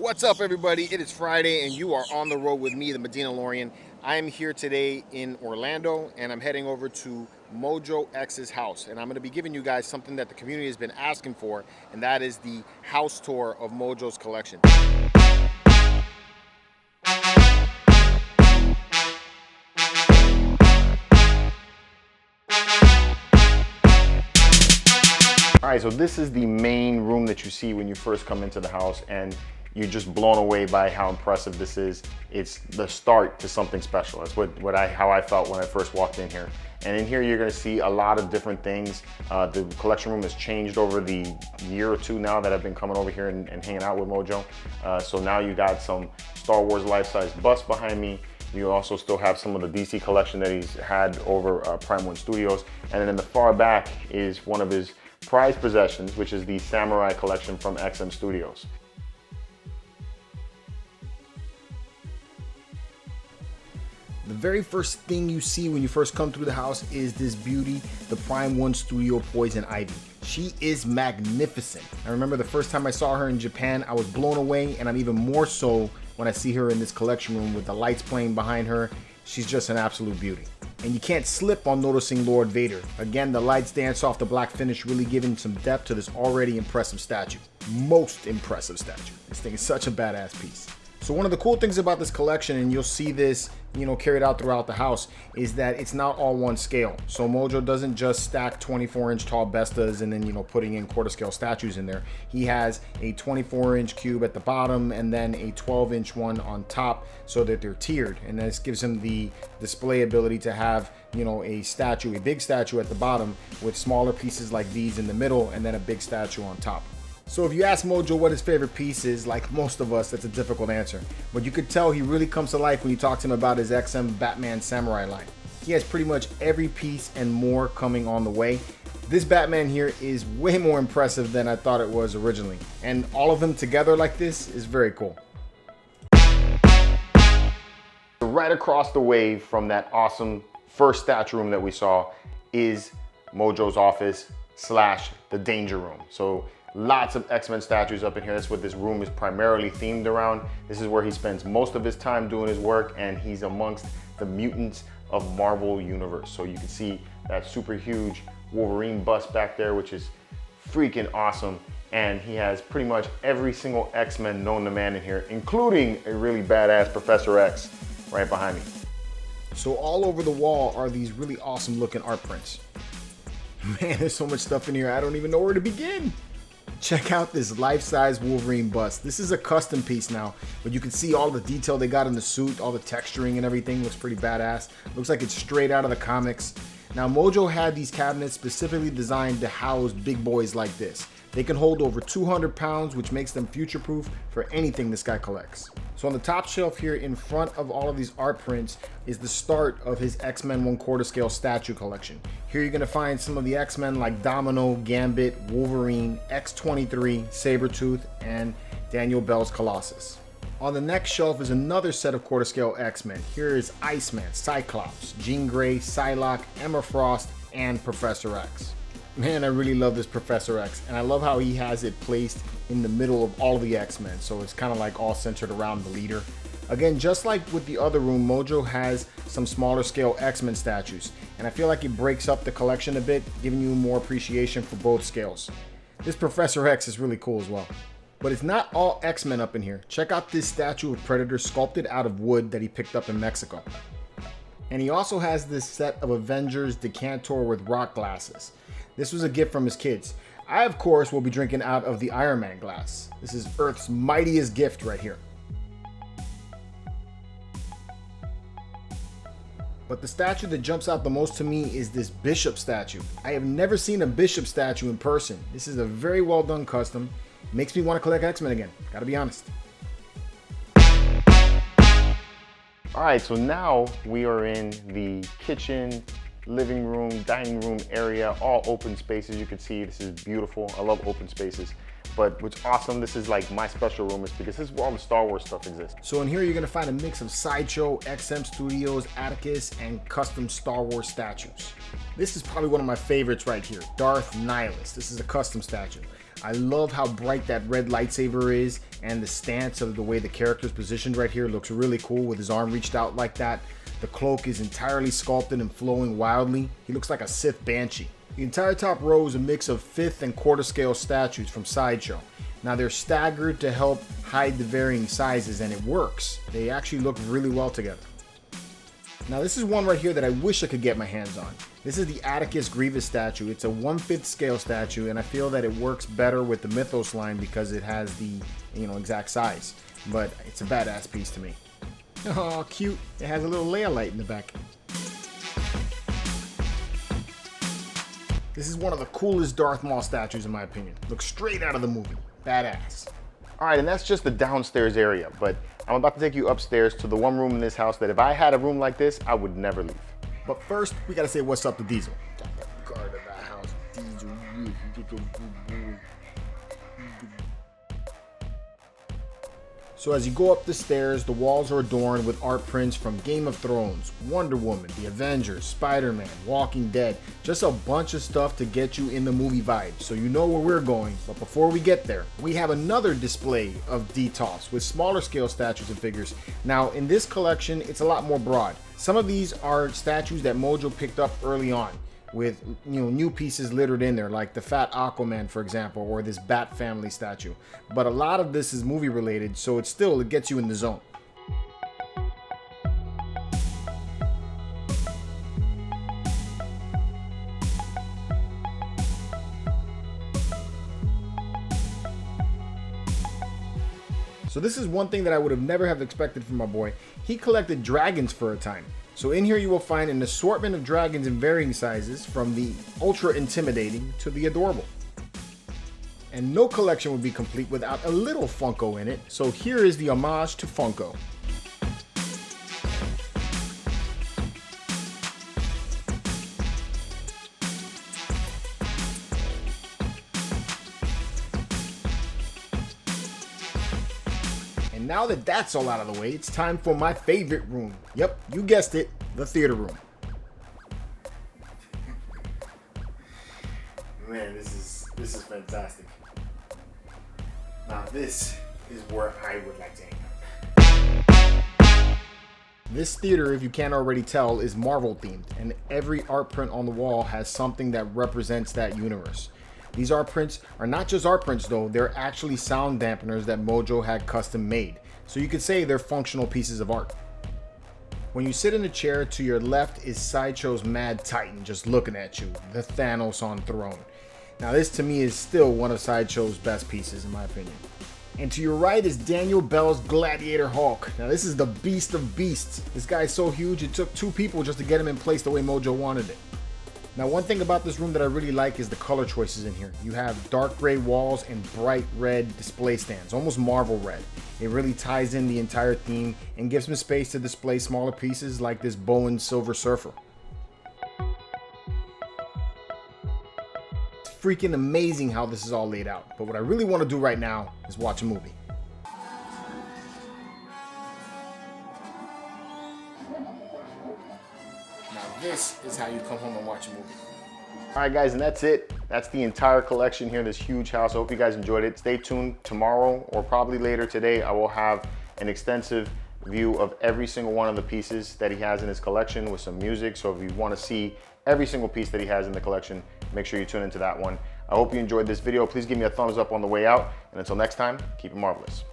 What's up, everybody? It is Friday, and you are on the road with me, the Medina Lorian. I am here today in Orlando, and I'm heading over to Mojo-X's house. And I'm going to be giving you guys something that the community has been asking for, and that is the house tour of Mojo's collection. All right, so this is the main room that you see when you first come into the house, and you're just blown away by how impressive this is. It's the start to something special. That's how I felt when I first walked in here. And in here, you're gonna see a lot of different things. The collection room has changed over the year or two now that I've been coming over here and hanging out with Mojo. So now you got some Star Wars life-size busts behind me. You also still have some of the DC collection that he's had over Prime 1 Studios. And then in the far back is one of his prized possessions, which is the Samurai collection from XM Studios. The very first thing you see when you first come through the house is this beauty, the Prime 1 Studio Poison Ivy. She is magnificent. I remember the first time I saw her in Japan, I was blown away, and I'm even more so when I see her in this collection room with the lights playing behind her. She's just an absolute beauty. And you can't slip on noticing Lord Vader. Again, the lights dance off the black finish, really giving some depth to this already impressive statue. Most impressive statue. This thing is such a badass piece. So one of the cool things about this collection, and you'll see this, carried out throughout the house, is that it's not all one scale. So Mojo doesn't just stack 24-inch tall Bestas and then, putting in quarter scale statues in there. He has a 24-inch cube at the bottom and then a 12-inch one on top so that they're tiered. And this gives him the display ability to have, a big statue at the bottom with smaller pieces like these in the middle and then a big statue on top. So if you ask Mojo what his favorite piece is, like most of us, that's a difficult answer. But you could tell he really comes to life when you talk to him about his XM Batman Samurai line. He has pretty much every piece and more coming on the way. This Batman here is way more impressive than I thought it was originally. And all of them together like this is very cool. Right across the way from that awesome first statue room that we saw is Mojo's office / the Danger Room. So lots of X-Men statues up in here. That's what this room is primarily themed around. This is where he spends most of his time doing his work, and he's amongst the mutants of Marvel Universe. So you can see that super huge Wolverine bust back there, which is freaking awesome. And he has pretty much every single X-Men known to man in here, including a really badass Professor X right behind me. So all over the wall are these really awesome looking art prints. Man, there's so much stuff in here, I don't even know where to begin. Check out this life-size Wolverine bust. This is a custom piece now, but you can see all the detail they got in the suit, all the texturing and everything looks pretty badass. Looks like it's straight out of the comics. Now, Mojo had these cabinets specifically designed to house big boys like this. They can hold over 200 pounds, which makes them future-proof for anything this guy collects. So on the top shelf here in front of all of these art prints is the start of his X-Men 1/4 scale statue collection. Here you're gonna find some of the X-Men like Domino, Gambit, Wolverine, X-23, Sabretooth, and Daniel Bell's Colossus. On the next shelf is another set of quarter scale X-Men. Here is Iceman, Cyclops, Jean Grey, Psylocke, Emma Frost, and Professor X. Man, I really love this Professor X, and I love how he has it placed in the middle of all the X-Men, so it's kind of like all centered around the leader. Again, just like with the other room, Mojo has some smaller scale X-Men statues, and I feel like it breaks up the collection a bit, giving you more appreciation for both scales. This Professor X is really cool as well. But it's not all X-Men up in here. Check out this statue of Predator sculpted out of wood that he picked up in Mexico. And he also has this set of Avengers decanter with rock glasses. This was a gift from his kids. I, of course, will be drinking out of the Iron Man glass. This is Earth's mightiest gift right here. But the statue that jumps out the most to me is this Bishop statue. I have never seen a Bishop statue in person. This is a very well done custom. Makes me want to collect X-Men again, gotta be honest. All right, so now we are in the kitchen, living room, dining room area, all open spaces. You can see this is beautiful. I love open spaces. But what's awesome, this is like my special room, is because this is where all the Star Wars stuff exists. So in here, you're gonna find a mix of Sideshow, XM Studios, Atticus, and custom Star Wars statues. This is probably one of my favorites right here, Darth Nihilus. This is a custom statue. I love how bright that red lightsaber is, and the stance of the way the character's positioned right here looks really cool with his arm reached out like that. The cloak is entirely sculpted and flowing wildly. He looks like a Sith Banshee. The entire top row is a mix of 5th and quarter scale statues from Sideshow. Now they're staggered to help hide the varying sizes, and it works. They actually look really well together. Now this is one right here that I wish I could get my hands on. This is the Atticus Grievous statue. It's a 1/5 scale statue, and I feel that it works better with the Mythos line because it has the, exact size. But it's a badass piece to me. Oh, cute. It has a little Leia light in the back. This is one of the coolest Darth Maul statues in my opinion. Looks straight out of the movie. Badass. All right, and that's just the downstairs area, but I'm about to take you upstairs to the one room in this house that if I had a room like this, I would never leave. But first, we gotta say what's up to Diesel. Got the guard of the house, Diesel. So as you go up the stairs, the walls are adorned with art prints from Game of Thrones, Wonder Woman, The Avengers, Spider-Man, Walking Dead, just a bunch of stuff to get you in the movie vibe, so you know where we're going. But before we get there, we have another display of DTOS with smaller scale statues and figures. Now in this collection, it's a lot more broad. Some of these are statues that Mojo picked up early on, with new pieces littered in there, like the fat Aquaman, for example, or this Bat Family statue. But a lot of this is movie related, so it gets you in the zone. So this is one thing that I would have never have expected from my boy. He collected dragons for a time. So in here you will find an assortment of dragons in varying sizes, from the ultra intimidating to the adorable. And no collection would be complete without a little Funko in it, so here is the homage to Funko. And now that that's all out of the way, it's time for my favorite room. Yep, you guessed it, the theater room. Man, this is fantastic. Now this is where I would like to hang out. This theater, if you can't already tell, is Marvel themed, and every art print on the wall has something that represents that universe. These art prints are not just art prints though, they're actually sound dampeners that Mojo had custom made. So you could say they're functional pieces of art. When you sit in a chair, to your left is Sideshow's Mad Titan just looking at you, the Thanos on throne. Now this to me is still one of Sideshow's best pieces in my opinion. And to your right is Daniel Bell's Gladiator Hulk. Now this is the beast of beasts. This guy is so huge it took 2 people just to get him in place the way Mojo wanted it. Now one thing about this room that I really like is the color choices in here. You have dark gray walls and bright red display stands, almost Marvel red. It really ties in the entire theme and gives them space to display smaller pieces like this Bowen Silver Surfer. It's freaking amazing how this is all laid out, but what I really want to do right now is watch a movie. Now this is how you come home and watch a movie. All right, guys, and that's it. That's the entire collection here in this huge house. I hope you guys enjoyed it. Stay tuned. Tomorrow, or probably later today, I will have an extensive view of every single one of the pieces that he has in his collection with some music. So if you want to see every single piece that he has in the collection, make sure you tune into that one. I hope you enjoyed this video. Please give me a thumbs up on the way out. And until next time, keep it marvelous.